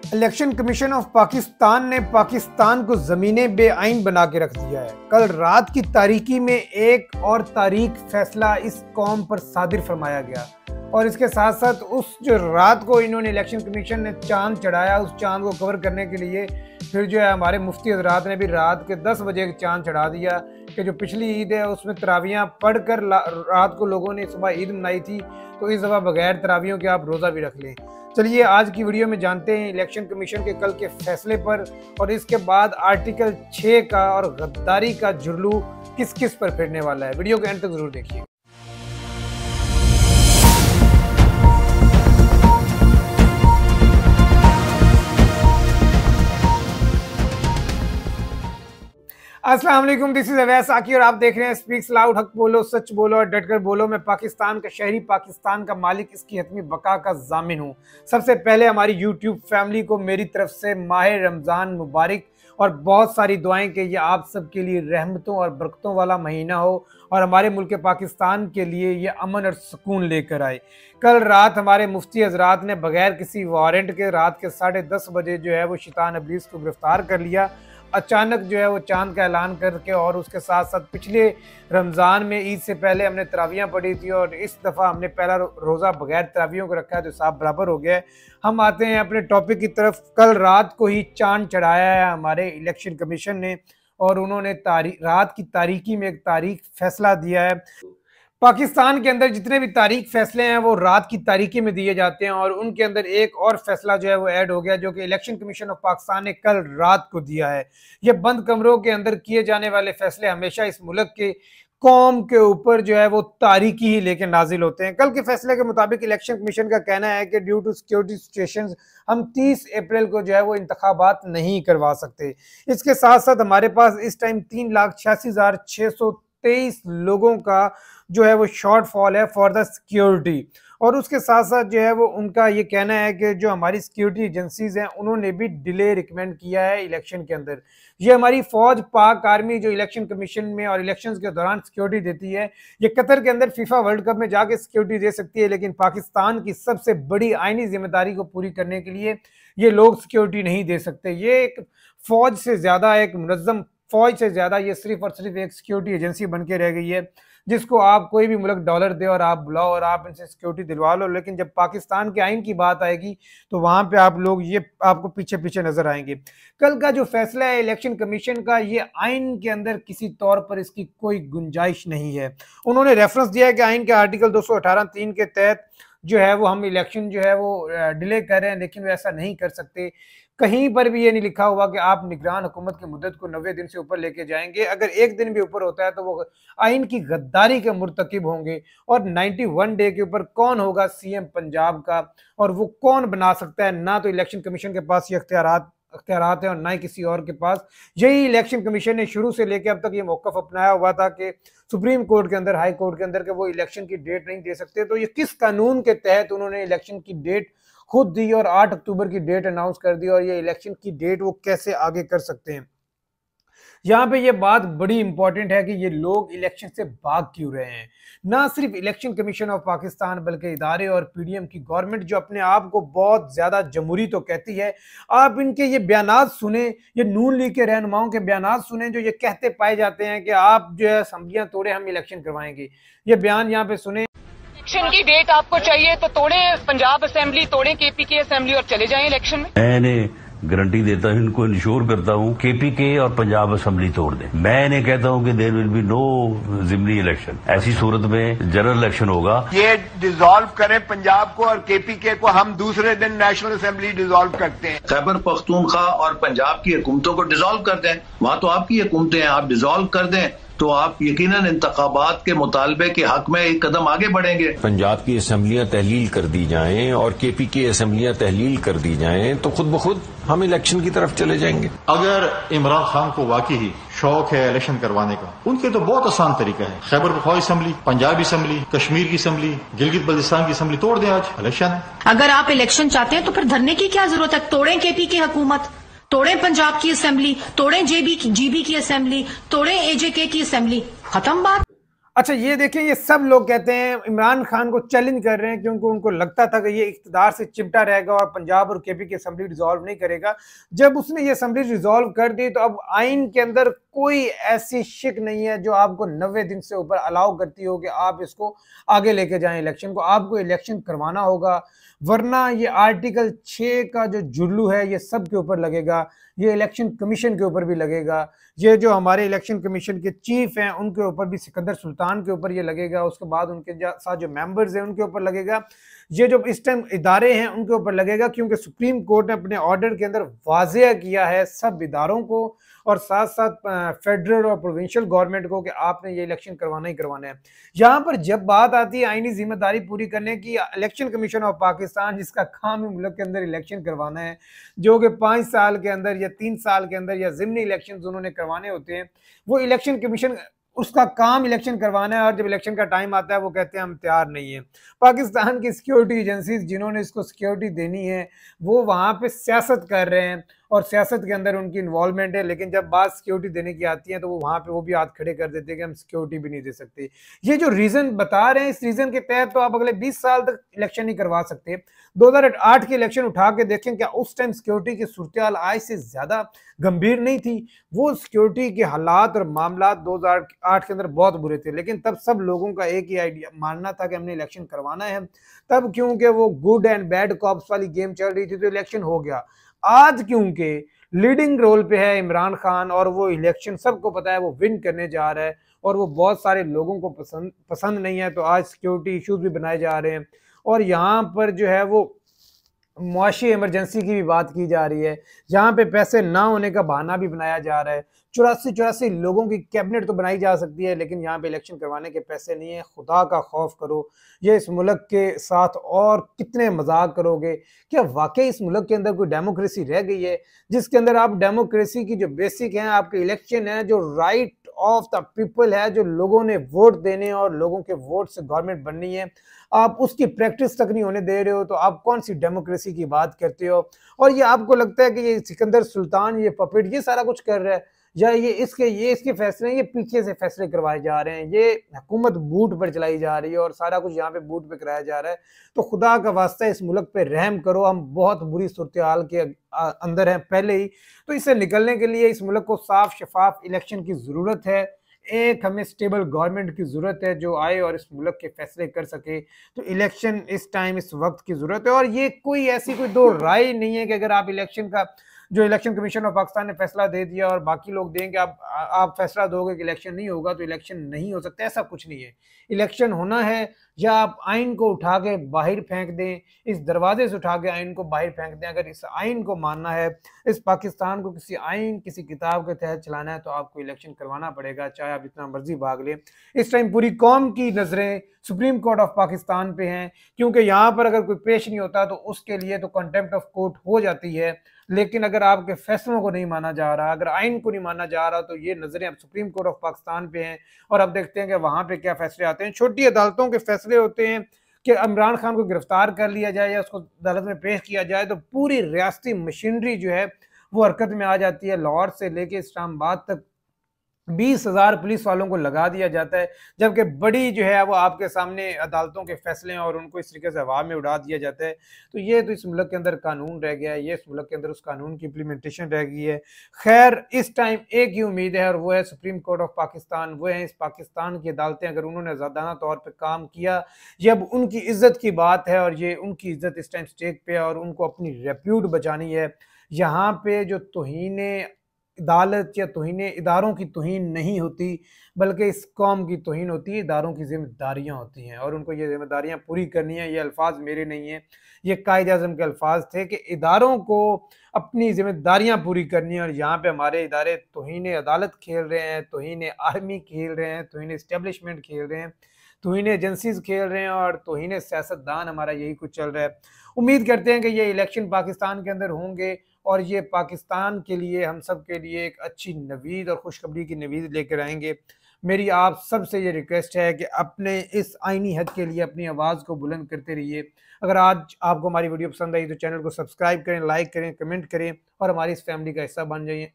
Election commission of Pakistan ने पाकिस्तान को ज़मीनें बेआइन बना के रख दिया है। कल रात की तारीकी में एक और तारीख फैसला इस कौम पर सादिर फरमाया गया और इसके साथ साथ उस जो रात को इन्होंने इलेक्शन कमीशन ने चांद चढ़ाया, उस चांद को कवर करने के लिए फिर जो है हमारे मुफ्ती हजरात ने भी रात के 10 बजे चांद चढ़ा दिया कि जो पिछली ईद है उसमें तरावियाँ पढ़कर रात को लोगों ने सुबह ईद मनाई थी, तो इस दफ़ा बगैर तरावियों के आप रोज़ा भी रख लें। चलिए आज की वीडियो में जानते हैं इलेक्शन कमीशन के कल के फैसले पर और इसके बाद आर्टिकल 6 का और गद्दारी का जुर्लू किस किस पर फिरने वाला है। वीडियो के एंड तक जरूर देखिए। अस्सलाम वालेकुम, दिस इज अवैस आकी और आप देख रहे हैं स्पीक्स लाउड। हक बोलो, सच बोलो और डटकर बोलो। मैं पाकिस्तान का शहरी, पाकिस्तान का मालिक, इसकी हतमी बका का जामिन हूँ। सबसे पहले हमारी यूट्यूब फैमिली को मेरी तरफ से माह रमज़ान मुबारक और बहुत सारी दुआएं कि ये आप सब के लिए रहमतों और बरकतों वाला महीना हो और हमारे मुल्क पाकिस्तान के लिए ये अमन और सुकून लेकर आए। कल रात हमारे मुफ्ती हजरात ने बगैर किसी वारंट के रात के 10:30 बजे जो है वो शैतान इब्लीस को गिरफ्तार कर लिया। अचानक जो है वो चांद का ऐलान करके और उसके साथ साथ पिछले रमज़ान में ईद से पहले हमने तरावियाँ पढ़ी थी और इस दफ़ा हमने पहला रोज़ा बगैर तरावियों को रखा है, तो साफ बराबर हो गया है। हम आते हैं अपने टॉपिक की तरफ। कल रात को ही चांद चढ़ाया है हमारे इलेक्शन कमीशन ने और उन्होंने रात की तारीकी में एक तारीख फैसला दिया है। पाकिस्तान के अंदर जितने भी तारीख फैसले हैं वो रात की तारीकी में दिए जाते हैं और उनके अंदर एक और फैसला जो है वो ऐड हो गया जो कि इलेक्शन कमीशन ऑफ पाकिस्तान ने कल रात को दिया है। ये बंद कमरों के अंदर किए जाने वाले फैसले हमेशा इस मुल्क के कौम के ऊपर जो है वो तारीकी ही लेके नाजिल होते हैं। कल के फैसले के मुताबिक इलेक्शन कमीशन का कहना है कि ड्यू टू सिक्योरिटी सिचुएशंस हम 30 अप्रैल को जो है वो इंतखाबात नहीं करवा सकते। इसके साथ साथ हमारे पास इस टाइम 3,86,623 लोगों का जो है वो शॉर्टफॉल है फॉर द सिक्योरिटी और उसके साथ साथ जो है वो उनका ये कहना है कि जो हमारी सिक्योरिटी एजेंसीज हैं उन्होंने भी डिले रिकमेंड किया है इलेक्शन के अंदर। ये हमारी फौज, पाक आर्मी जो इलेक्शन कमीशन में और इलेक्शंस के दौरान सिक्योरिटी देती है, ये कतर के अंदर फीफा वर्ल्ड कप में जाके सिक्योरिटी दे सकती है, लेकिन पाकिस्तान की सबसे बड़ी आईनी जिम्मेदारी को पूरी करने के लिए ये लोग सिक्योरिटी नहीं दे सकते। ये एक फौज से ज़्यादा, एक मुनज़्ज़म फौज से ज़्यादा ये सिर्फ और सिर्फ एक सिक्योरिटी एजेंसी बन के रह गई है जिसको आप कोई भी मुल्क डॉलर दे और आप बुलाओ और आप इनसे सिक्योरिटी दिलवा लो, लेकिन जब पाकिस्तान के आइन की बात आएगी तो वहाँ पे आप लोग ये आपको पीछे पीछे नजर आएंगे। कल का जो फैसला है इलेक्शन कमीशन का, ये आइन के अंदर किसी तौर पर इसकी कोई गुंजाइश नहीं है। उन्होंने रेफरेंस दिया है कि आइन के आर्टिकल 218(3) के तहत जो है वो हम इलेक्शन जो है वो डिले कर रहे हैं, लेकिन वो ऐसा नहीं कर सकते। कहीं पर भी ये नहीं लिखा हुआ कि आप निगरान हुकूमत की मुद्दत को 90 दिन से ऊपर लेके जाएंगे। अगर एक दिन भी ऊपर होता है तो वो आइन की गद्दारी के मुर्तकिब होंगे। और 91 डे के ऊपर कौन होगा सीएम पंजाब का और वो कौन बना सकता है, ना तो इलेक्शन कमीशन के पास ये अख्तियारात है और ना ही किसी और के पास। यही इलेक्शन कमीशन ने शुरू से लेकर अब तक ये मौक़िफ़ अपनाया हुआ था कि सुप्रीम कोर्ट के अंदर, हाई कोर्ट के अंदर के वो इलेक्शन की डेट नहीं दे सकते। तो ये किस कानून के तहत उन्होंने इलेक्शन की डेट खुद दी और 8 अक्टूबर की डेट अनाउंस कर दी और ये इलेक्शन की डेट वो कैसे आगे कर सकते हैं। यहाँ पे ये बात बड़ी इंपॉर्टेंट है कि ये लोग इलेक्शन से भाग क्यों रहे हैं। ना सिर्फ इलेक्शन कमीशन ऑफ पाकिस्तान बल्कि इदारे और पीडीएम की गवर्नमेंट जो अपने आप को बहुत ज़्यादा जमहूरी तो कहती है, आप इनके ये बयानात सुने, ये नून लीग के रहनुमाओं के बयानात सुने जो ये कहते पाए जाते हैं कि आप जो है असम्बलियाँ तोड़े, हम इलेक्शन करवाएंगे। ये बयान यहाँ पे सुने। इलेक्शन की डेट आपको चाहिए तो तोड़े पंजाब असेंबली, तोड़े केपीके असेंबली और चले जाएं इलेक्शन में। मैंने गारंटी देता हूं, इनको इंश्योर करता हूं, केपीके और पंजाब असेंबली तोड़ दें। मैं इन्हें कहता हूं कि देयर विल बी नो जिमनी इलेक्शन। ऐसी सूरत में जनरल इलेक्शन होगा। ये डिसॉल्व करें पंजाब को और केपीके को, हम दूसरे दिन नेशनल असेंबली डिसॉल्व करते हैं। खैबर पख्तूनख्वा और पंजाब की हुकूमतों को डिसॉल्व कर दें। वहां तो आपकी हुकूमतें हैं, आप डिसॉल्व कर दें तो आप यकीनन इंतखाबात के मुतालबे के हक में एक कदम आगे बढ़ेंगे। पंजाब की असेंबलियां तहलील कर दी जाएं और केपी की असेंबलियां तहलील कर दी जाएं तो खुद ब खुद हम इलेक्शन की तरफ चले जाएंगे। अगर इमरान खान को वाकई ही शौक है इलेक्शन करवाने का, उनके तो बहुत आसान तरीका है। खैबर पख्तूनख्वा असेंबली, पंजाब असेंबली, कश्मीर की असेंबली, गिलगित बल्तिस्तान की असेंबली तोड़ दें, आज इलेक्शन है। अगर आप इलेक्शन चाहते हैं तो फिर धरने की क्या जरूरत है? तोड़ें केपी की हुकूमत, तोड़ें पंजाब की असेंबली, तोड़ें जीबी की असेंबली, तोड़ें एजेके की असेंबली, खत्म बात। अच्छा ये देखिए, ये सब लोग कहते हैं इमरान खान को चैलेंज कर रहे हैं क्योंकि उनको लगता था कि ये इक़्तिदार से चिमटा रहेगा और पंजाब और केपी की असेंबली रिजॉल्व नहीं करेगा। जब उसने ये असेंबली रिजॉल्व कर दी तो अब आइन के अंदर कोई ऐसी शिक नहीं है जो आपको 90 दिन से ऊपर अलाउ करती हो कि आप इसको आगे लेके जाएं इलेक्शन को। आपको इलेक्शन करवाना होगा, वरना ये आर्टिकल 6 का जो जुल्लू है ये सब के ऊपर लगेगा, ये इलेक्शन कमीशन के ऊपर भी लगेगा, ये जो हमारे इलेक्शन कमीशन के चीफ हैं उनके ऊपर भी, सिकंदर सुल्तान के ऊपर ये लगेगा, उसके बाद उनके साथ जो मेंबर्स हैं उनके ऊपर लगेगा, ये जो इस टाइम इदारे हैं उनके ऊपर लगेगा, क्योंकि सुप्रीम कोर्ट ने अपने ऑर्डर के अंदर वाज़ेह किया है सब इदारों को और साथ साथ फेडरल और प्रोविंशियल गवर्नमेंट को कि आपने ये इलेक्शन करवाना ही करवाना है। यहाँ पर जब बात आती है आईनी जिम्मेदारी पूरी करने की, इलेक्शन कमीशन ऑफ पाकिस्तान जिसका काम है मुल्क के अंदर इलेक्शन करवाना है, जो कि 5 साल के अंदर या 3 साल के अंदर या ज़िमनी इलेक्शन उन्होंने करवाने होते हैं, वो इलेक्शन कमीशन उसका काम इलेक्शन करवाना है और जब इलेक्शन का टाइम आता है वो कहते हैं हम तैयार नहीं है। पाकिस्तान की सिक्योरिटी एजेंसीज जिन्होंने इसको सिक्योरिटी देनी है वो वहाँ पे सियासत कर रहे हैं और सियासत के अंदर उनकी इन्वॉल्वमेंट है, लेकिन जब बात सिक्योरिटी देने की आती है तो वो वहाँ पे वो भी हाथ खड़े कर देते हैं कि हम सिक्योरिटी भी नहीं दे सकते। ये जो रीज़न बता रहे हैं, इस रीज़न के तहत तो आप अगले 20 साल तक इलेक्शन नहीं करवा सकते। 2008 के इलेक्शन उठा के देखें, क्या उस टाइम सिक्योरिटी की सूरत हाल आज से ज़्यादा गंभीर नहीं थी? वो सिक्योरिटी के हालात और मामला 2008 के अंदर बहुत बुरे थे, लेकिन तब सब लोगों का एक ही आइडिया मानना था कि हमने इलेक्शन करवाना है। तब क्योंकि वो गुड एंड बैड कॉप्स वाली गेम चल रही थी तो इलेक्शन हो गया। आज क्योंकि लीडिंग रोल पे है इमरान खान और वो इलेक्शन सबको पता है वो विन करने जा रहा है और वो बहुत सारे लोगों को पसंद नहीं है, तो आज सिक्योरिटी इश्यूज भी बनाए जा रहे हैं और यहाँ पर जो है वो मुआशी इमरजेंसी की भी बात की जा रही है, जहाँ पे पैसे ना होने का बहाना भी बनाया जा रहा है। 84 लोगों की कैबिनेट तो बनाई जा सकती है, लेकिन यहाँ पे इलेक्शन करवाने के पैसे नहीं है। खुदा का खौफ करो, ये इस मुल्क के साथ और कितने मजाक करोगे? क्या वाकई इस मुल्क के अंदर कोई डेमोक्रेसी रह गई है जिसके अंदर आप डेमोक्रेसी की जो बेसिक है, आपके इलेक्शन है, जो राइट ऑफ द पीपल है, जो लोगों ने वोट देने और लोगों के वोट से गवर्नमेंट बननी है, आप उसकी प्रैक्टिस तक नहीं होने दे रहे हो तो आप कौन सी डेमोक्रेसी की बात करते हो? और ये आपको लगता है कि ये सिकंदर सुल्तान, ये पपेट, ये सारा कुछ कर रहा है या ये इसके फैसले, ये पीछे से फैसले करवाए जा रहे हैं, ये हुकूमत बूट पर चलाई जा रही है और सारा कुछ यहाँ पे बूट पे कराया जा रहा है। तो खुदा का वास्ता इस मुल्क पे रहम करो, हम बहुत बुरी सूरत हाल के अंदर हैं पहले ही, तो इससे निकलने के लिए इस मुल्क को साफ शफाफ इलेक्शन की ज़रूरत है। एक हमें स्टेबल गवर्नमेंट की ज़रूरत है जो आए और इस मुल्क के फैसले कर सके। तो इलेक्शन इस टाइम, इस वक्त की ज़रूरत है और ये कोई ऐसी कोई दो राय नहीं है कि अगर आप इलेक्शन का, जो इलेक्शन कमीशन ऑफ पाकिस्तान ने फैसला दे दिया और बाकी लोग देंगे, आप फैसला दोगे कि इलेक्शन नहीं होगा तो इलेक्शन नहीं हो सकता, ऐसा कुछ नहीं है। इलेक्शन होना है या आप आइन को उठा के बाहर फेंक दें, इस दरवाजे से उठा के आइन को बाहर फेंक दें। अगर इस आइन को मानना है, इस पाकिस्तान को किसी आइन, किसी किताब के तहत चलाना है तो आपको इलेक्शन करवाना पड़ेगा, चाहे आप जितना मर्जी भाग लें। इस टाइम पूरी कौम की नज़रें सुप्रीम कोर्ट ऑफ पाकिस्तान पे हैं, क्योंकि यहाँ पर अगर कोई पेश नहीं होता तो उसके लिए तो कंटेम्प्ट ऑफ कोर्ट हो जाती है, लेकिन अगर आपके फैसलों को नहीं माना जा रहा, अगर आइन को नहीं माना जा रहा, तो ये नज़रें अब सुप्रीम कोर्ट ऑफ पाकिस्तान पे हैं। और अब देखते हैं कि वहाँ पे क्या फैसले आते हैं। छोटी अदालतों के फैसले होते हैं कि इमरान खान को गिरफ्तार कर लिया जाए या उसको अदालत में पेश किया जाए तो पूरी रियासती मशीनरी जो है वो हरकत में आ जाती है। लाहौर से लेके इस्लामाबाद तक 20,000 पुलिस वालों को लगा दिया जाता है, जबकि बड़ी जो है वो आपके सामने अदालतों के फैसले हैं और उनको इस तरीके से हवा में उड़ा दिया जाता है। तो ये तो इस मुल्क के अंदर कानून रह गया है, ये इस मुल्क के अंदर उस कानून की इम्प्लीमेंटेशन रह गई है। खैर, इस टाइम एक ही उम्मीद है और वो है सुप्रीम कोर्ट ऑफ पाकिस्तान। वो है इस पाकिस्तान की अदालतें, अगर उन्होंने आज़ादाना तौर पर काम किया, ये अब उनकी इज्जत की बात है और ये उनकी इज्जत इस टाइम स्टेक पे है और उनको अपनी रेप्यूट बचानी है। यहाँ पे जो तौहीने अदालत या तौहीने इदारों की तौहीन नहीं होती, बल्कि इस कौम की तौहीन होती है, इदारों की जिम्मेदारियाँ होती हैं और उनको ये जिम्मेदारियाँ पूरी करनी है। ये अल्फाज मेरे नहीं हैं, ये कायदे आज़म के अल्फाज थे कि इदारों को अपनी जिम्मेदारियाँ पूरी करनी है। और यहाँ पे हमारे इदारे तौहीन अदालत खेल रहे हैं, तौहीन आर्मी खेल रहे हैं, तौहीन इस्टेब्लिशमेंट खेल रहे हैं, तौहीन एजेंसीज खेल रहे हैं और तौहीन सियासतदान, हमारा यही कुछ चल रहा है। उम्मीद करते हैं कि ये इलेक्शन पाकिस्तान के अंदर होंगे और ये पाकिस्तान के लिए, हम सब के लिए एक अच्छी नवीद और खुशखबरी की नवीद लेकर आएंगे। मेरी आप सब से ये रिक्वेस्ट है कि अपने इस आईनी हक के लिए अपनी आवाज़ को बुलंद करते रहिए। अगर आज आपको हमारी वीडियो पसंद आई तो चैनल को सब्सक्राइब करें, लाइक करें, कमेंट करें और हमारी इस फैमिली का हिस्सा बन जाइए।